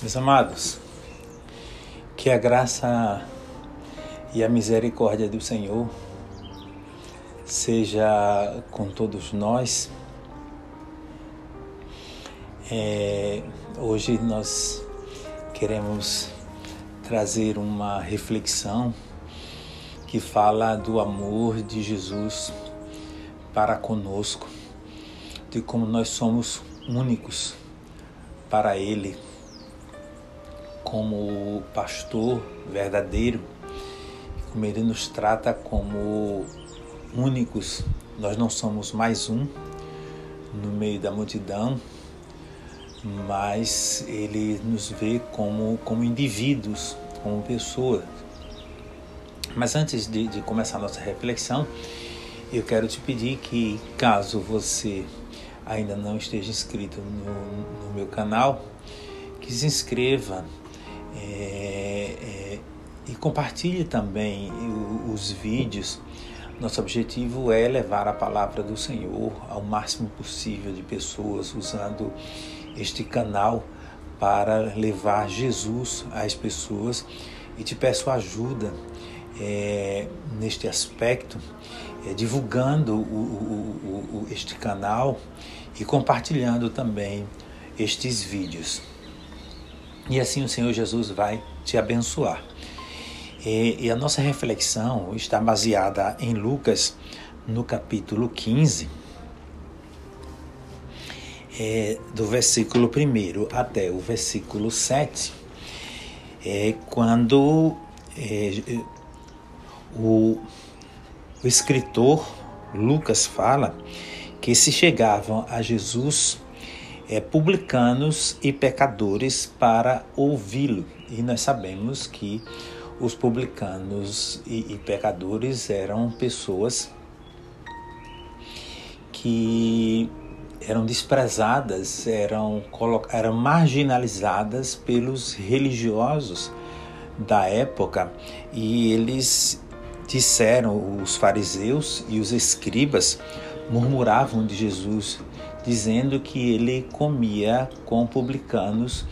Meus amados, que a graça e a misericórdia do Senhor seja com todos nós. Hoje nós queremos trazer uma reflexão que fala do amor de Jesus para conosco, de como nós somos únicos para Ele, como pastor verdadeiro, como Ele nos trata como únicos. Nós não somos mais um no meio da multidão, mas Ele nos vê como indivíduos, como pessoas. Mas antes de começar a nossa reflexão, eu quero te pedir que, caso você ainda não esteja inscrito no meu canal, que se inscreva e compartilhe também os vídeos. Nosso objetivo é levar a palavra do Senhor ao máximo possível de pessoas, usando este canal para levar Jesus às pessoas. E te peço ajuda neste aspecto, divulgando este canal e compartilhando também estes vídeos. E assim o Senhor Jesus vai te abençoar. E a nossa reflexão está baseada em Lucas, no capítulo 15, do versículo 1 até o versículo 7, quando o escritor Lucas fala que se chegavam a Jesus publicanos e pecadores para ouvi-lo. E nós sabemos que os publicanos e pecadores eram pessoas que eram desprezadas, eram marginalizadas pelos religiosos da época, e eles disseram, os fariseus e os escribas murmuravam de Jesus, dizendo que ele comia com publicanos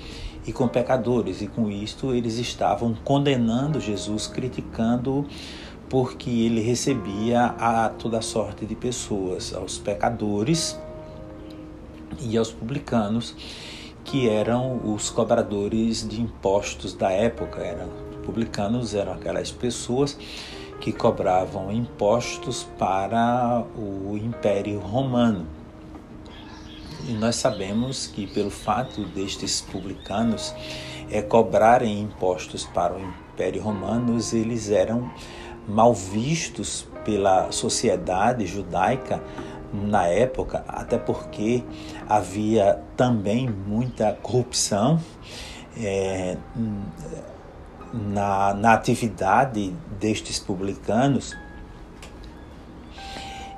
e com pecadores, e com isto eles estavam condenando Jesus, criticando-o, porque ele recebia a toda sorte de pessoas, aos pecadores e aos publicanos, que eram os cobradores de impostos da época. Publicanos eram aquelas pessoas que cobravam impostos para o Império Romano. E nós sabemos que, pelo fato destes publicanos cobrarem impostos para o Império Romano, eles eram mal vistos pela sociedade judaica na época, até porque havia também muita corrupção na atividade destes publicanos,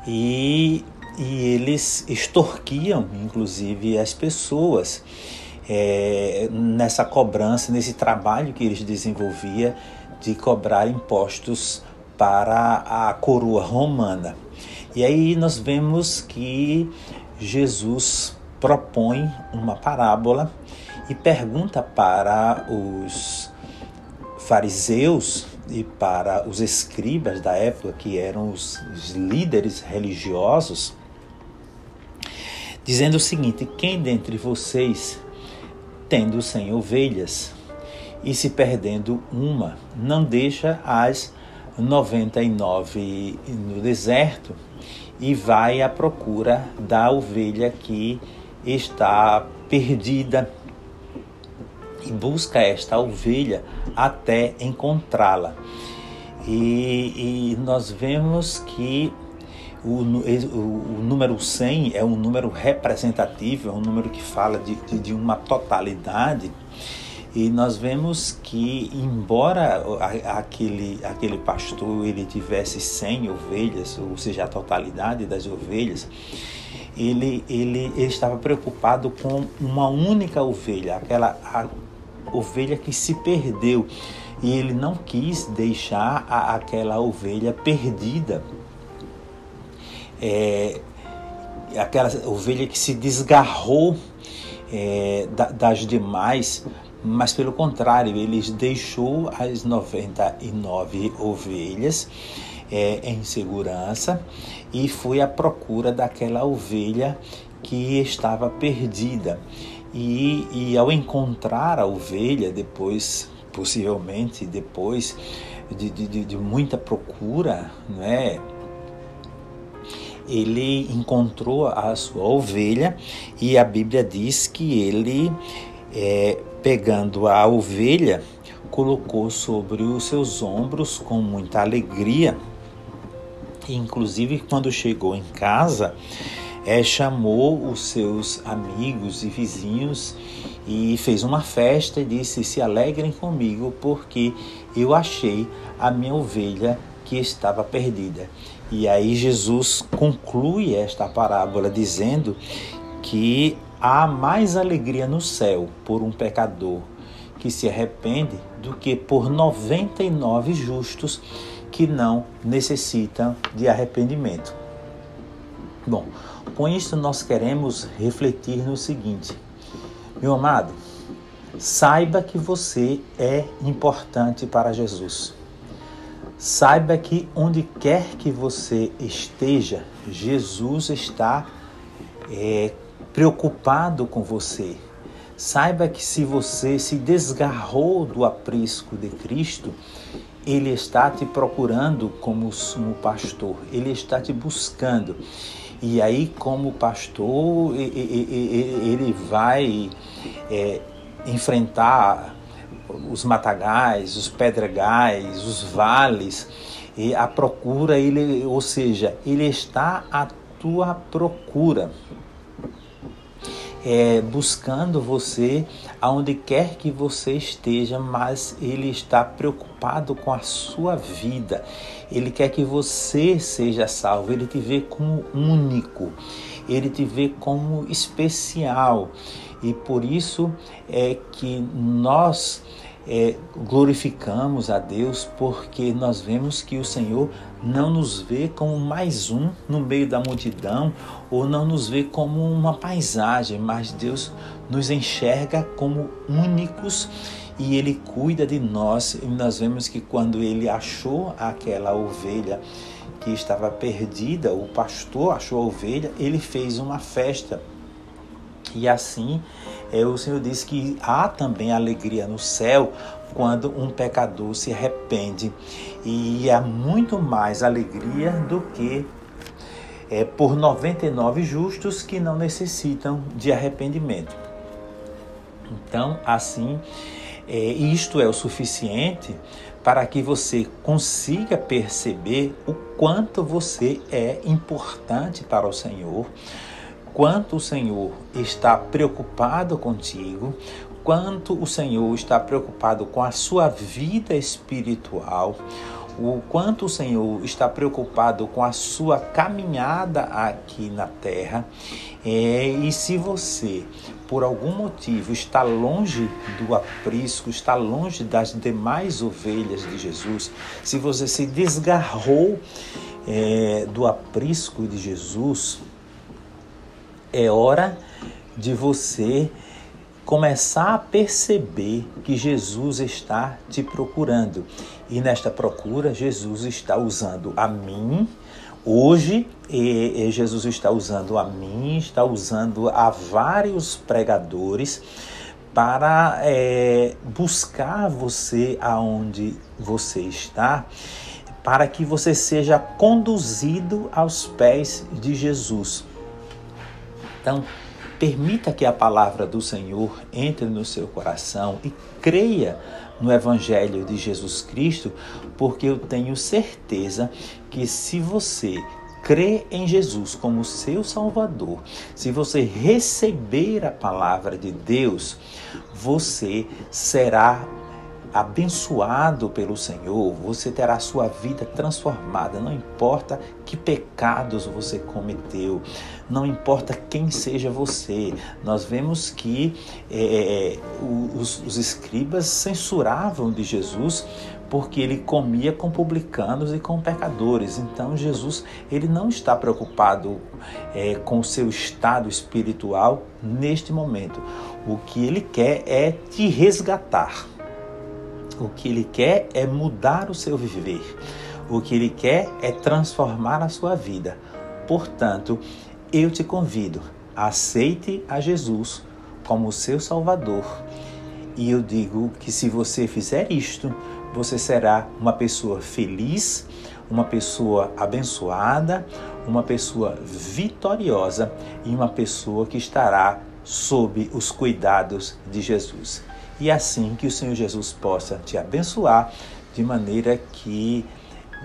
e eles extorquiam, inclusive, as pessoas nessa cobrança, nesse trabalho que eles desenvolviam de cobrar impostos para a coroa romana. E aí nós vemos que Jesus propõe uma parábola e pergunta para os fariseus e para os escribas da época, que eram os líderes religiosos, dizendo o seguinte: quem dentre vocês, tendo 100 ovelhas e se perdendo uma, não deixa as 99 no deserto e vai à procura da ovelha que está perdida, e busca esta ovelha até encontrá-la? E nós vemos que o número 100 é um número representativo, é um número que fala de uma totalidade. E nós vemos que, embora aquele pastor ele tivesse 100 ovelhas, ou seja, a totalidade das ovelhas, ele estava preocupado com uma única ovelha, a ovelha que se perdeu, e ele não quis deixar aquela ovelha perdida, aquela ovelha que se desgarrou das demais mas pelo contrário, ele deixou as 99 ovelhas em segurança e foi à procura daquela ovelha que estava perdida. E ao encontrar a ovelha, possivelmente depois de muita procura, né, ele encontrou a sua ovelha, e a Bíblia diz que ele, pegando a ovelha, colocou sobre os seus ombros com muita alegria. Inclusive, quando chegou em casa, chamou os seus amigos e vizinhos e fez uma festa e disse: se alegrem comigo, porque eu achei a minha ovelha que estava perdida. E aí Jesus conclui esta parábola dizendo que há mais alegria no céu por um pecador que se arrepende do que por 99 justos que não necessitam de arrependimento. Bom, com isso nós queremos refletir no seguinte: meu amado, saiba que você é importante para Jesus. Saiba que onde quer que você esteja, Jesus está preocupado com você. Saiba que se você se desgarrou do aprisco de Cristo, Ele está te procurando como sumo pastor. Ele está te buscando. E aí, como pastor, ele vai enfrentar os matagais, os pedregais, os vales, e a procura, ele está à tua procura, buscando você aonde quer que você esteja, mas ele está preocupado com a sua vida. Ele quer que você seja salvo, ele te vê como único, ele te vê como especial. E por isso é que nós glorificamos a Deus, porque nós vemos que o Senhor não nos vê como mais um no meio da multidão, ou não nos vê como uma paisagem, mas Deus nos enxerga como únicos e Ele cuida de nós. E nós vemos que quando Ele achou aquela ovelha que estava perdida, o pastor achou a ovelha, ele fez uma festa. E assim, o Senhor diz que há também alegria no céu quando um pecador se arrepende. E há muito mais alegria do que por 99 justos que não necessitam de arrependimento. Então, assim, isto é o suficiente para que você consiga perceber o quanto você é importante para o Senhor, quanto o Senhor está preocupado contigo, quanto o Senhor está preocupado com a sua vida espiritual, o quanto o Senhor está preocupado com a sua caminhada aqui na terra. E se você, por algum motivo, está longe do aprisco, está longe das demais ovelhas de Jesus, se você se desgarrou do aprisco de Jesus, é hora de você começar a perceber que Jesus está te procurando. E nesta procura, Jesus está usando a mim. Hoje, Jesus está usando a mim, está usando a vários pregadores para buscar você aonde você está, para que você seja conduzido aos pés de Jesus. Então, permita que a palavra do Senhor entre no seu coração e creia no Evangelho de Jesus Cristo, porque eu tenho certeza que se você crê em Jesus como seu Salvador, se você receber a palavra de Deus, você será abençoado pelo Senhor, você terá sua vida transformada. Não importa que pecados você cometeu, não importa quem seja você. Nós vemos que os escribas censuravam de Jesus porque ele comia com publicanos e com pecadores. Então Jesus, ele não está preocupado com o seu estado espiritual neste momento. O que Ele quer é te resgatar. O que Ele quer é mudar o seu viver. O que Ele quer é transformar a sua vida. Portanto, eu te convido, aceite a Jesus como seu Salvador. E eu digo que se você fizer isto, você será uma pessoa feliz, uma pessoa abençoada, uma pessoa vitoriosa e uma pessoa que estará sob os cuidados de Jesus. E assim que o Senhor Jesus possa te abençoar, de maneira que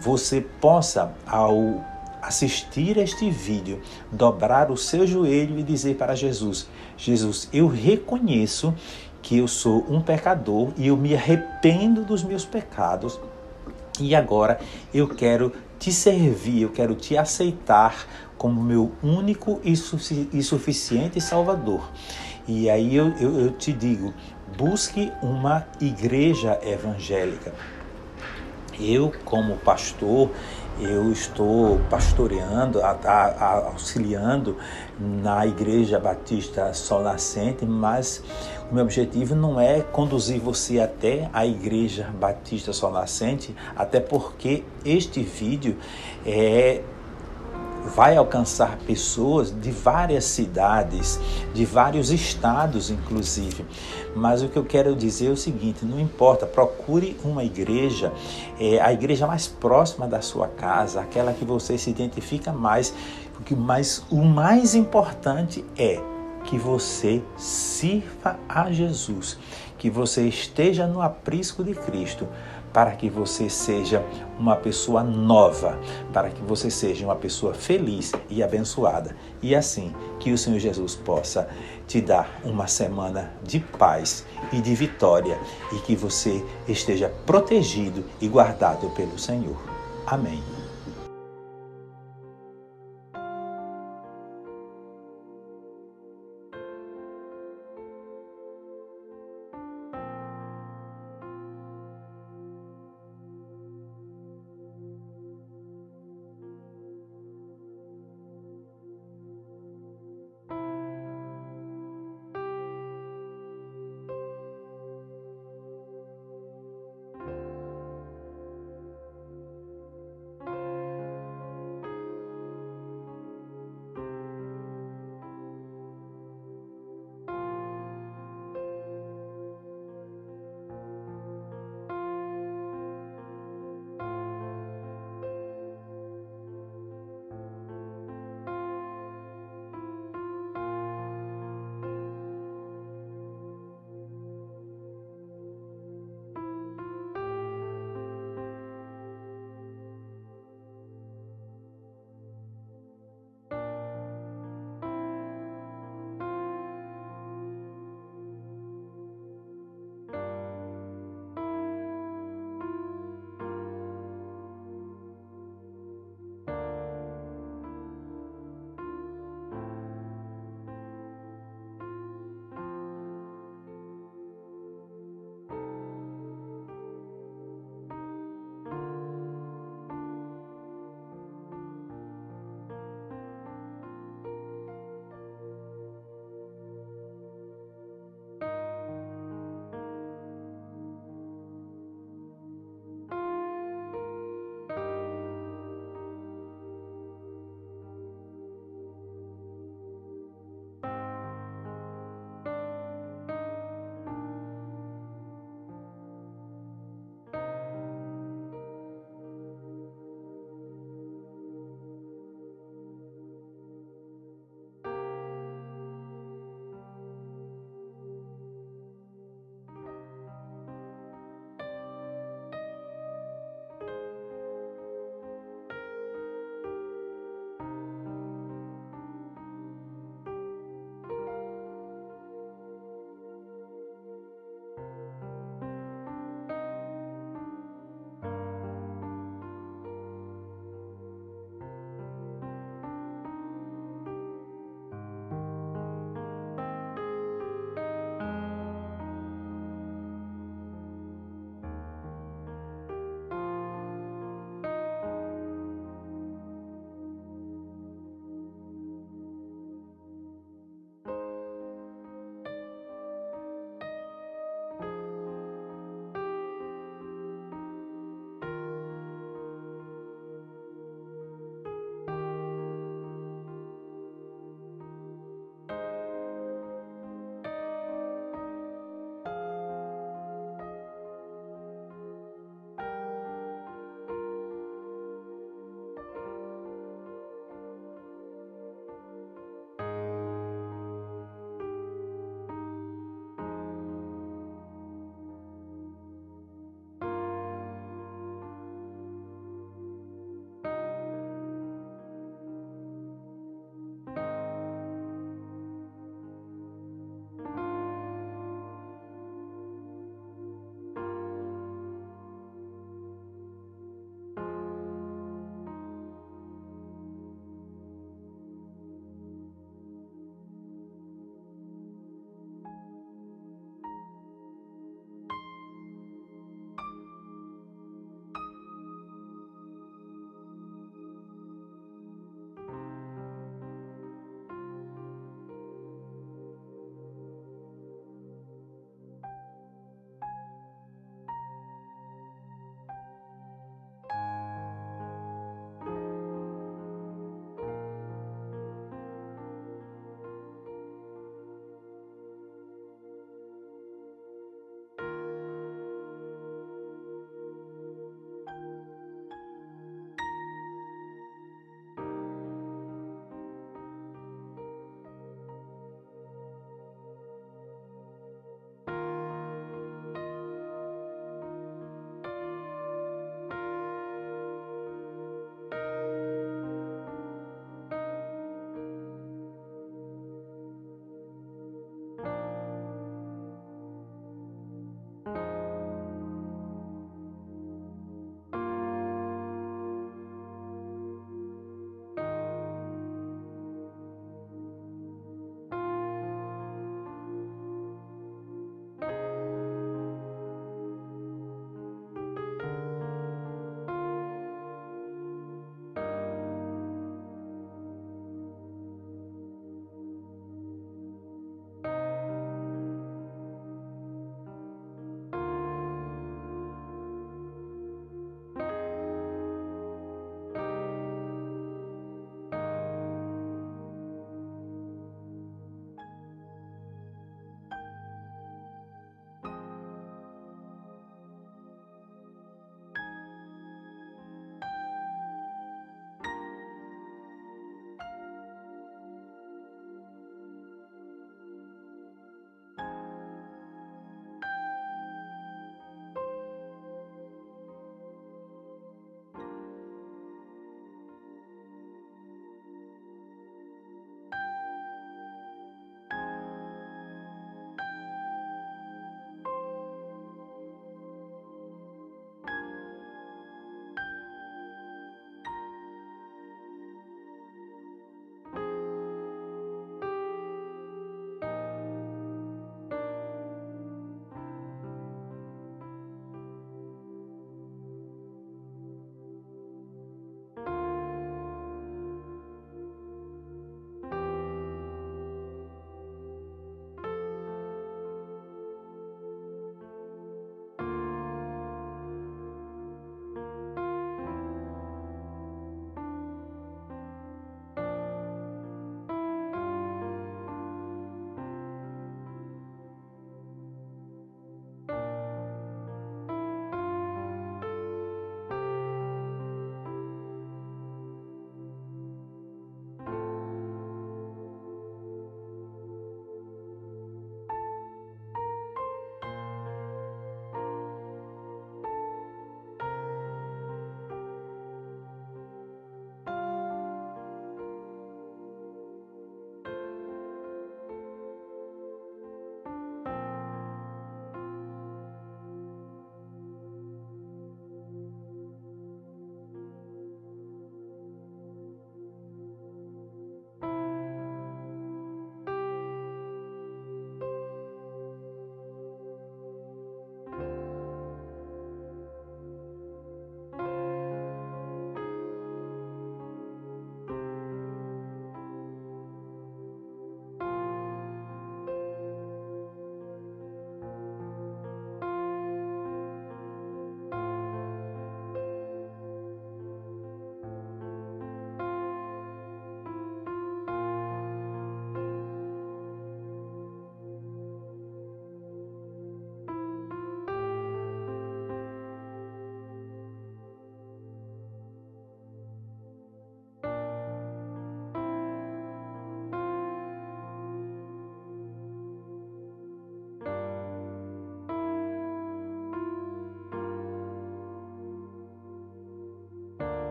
você possa, ao assistir este vídeo, dobrar o seu joelho e dizer para Jesus: Jesus, eu reconheço que eu sou um pecador e eu me arrependo dos meus pecados e agora eu quero te servir, eu quero te aceitar como meu único e suficiente Salvador. E aí eu te digo, busque uma igreja evangélica. Eu, como pastor, eu estou pastoreando, auxiliando na Igreja Batista Sol Nascente, mas o meu objetivo não é conduzir você até a Igreja Batista Sol Nascente, até porque este vídeo vai alcançar pessoas de várias cidades, de vários estados, inclusive. Mas o que eu quero dizer é o seguinte: não importa, procure uma igreja, a igreja mais próxima da sua casa, aquela que você se identifica mais, mas o mais importante é que você sirva a Jesus, que você esteja no aprisco de Cristo, para que você seja uma pessoa nova, para que você seja uma pessoa feliz e abençoada. E assim, que o Senhor Jesus possa te dar uma semana de paz e de vitória e que você esteja protegido e guardado pelo Senhor. Amém.